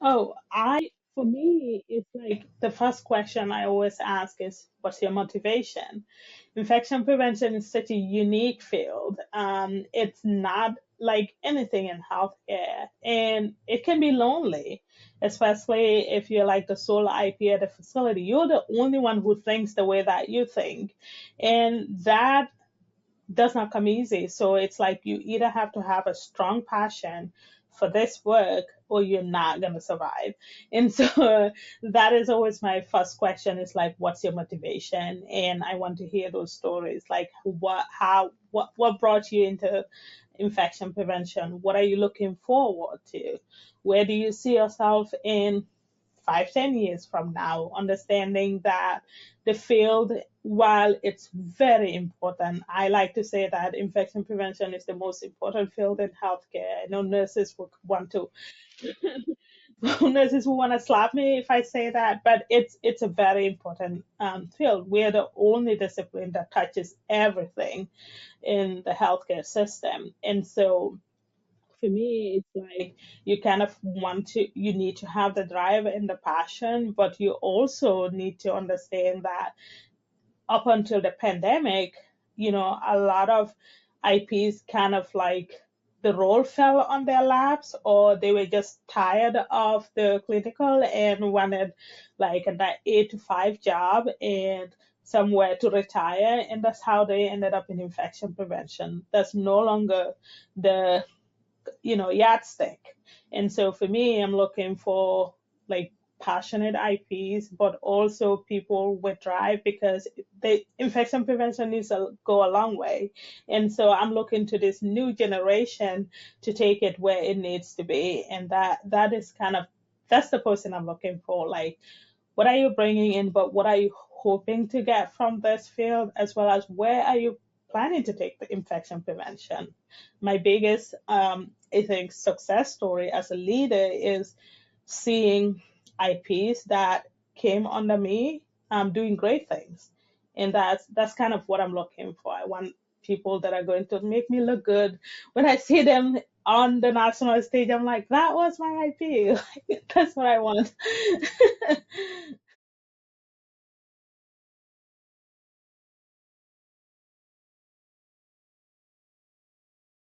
For me, it's like the first question I always ask is, what's your motivation? Infection prevention is such a unique field. It's not like anything in healthcare, and it can be lonely, especially if you're like the sole IP at the facility. You're the only one who thinks the way that you think, and that does not come easy. So it's like you either have to have a strong passion for this work or you're not going to survive. And so that is always my first question is like, what's your motivation? And I want to hear those stories. Like what brought you into infection prevention? What are you looking forward to? Where do you see yourself in 5, 10 years from now, understanding that the field, while it's very important, I like to say that infection prevention is the most important field in healthcare. I know nurses would want to nurses will want to slap me if I say that, but it's a very important field. We're the only discipline that touches everything in the healthcare system, and so for me, it's like you kind of you need to have the drive and the passion, but you also need to understand that up until the pandemic, a lot of IPs kind of like the role fell on their laps, or they were just tired of the clinical and wanted like an 8 to 5 job and somewhere to retire. And that's how they ended up in infection prevention. That's no longer the yardstick. And so for me, I'm looking for like passionate IPs, but also people with drive because the infection prevention needs to go a long way. And so I'm looking to this new generation to take it where it needs to be. And that is kind of that's the person I'm looking for. Like, what are you bringing in, but what are you hoping to get from this field, as well as where are you planning to take the infection prevention? My biggest, I think, success story as a leader is seeing IPs that came under me doing great things. And that's kind of what I'm looking for. I want people that are going to make me look good. When I see them on the national stage, I'm like, that was my IP. That's what I want.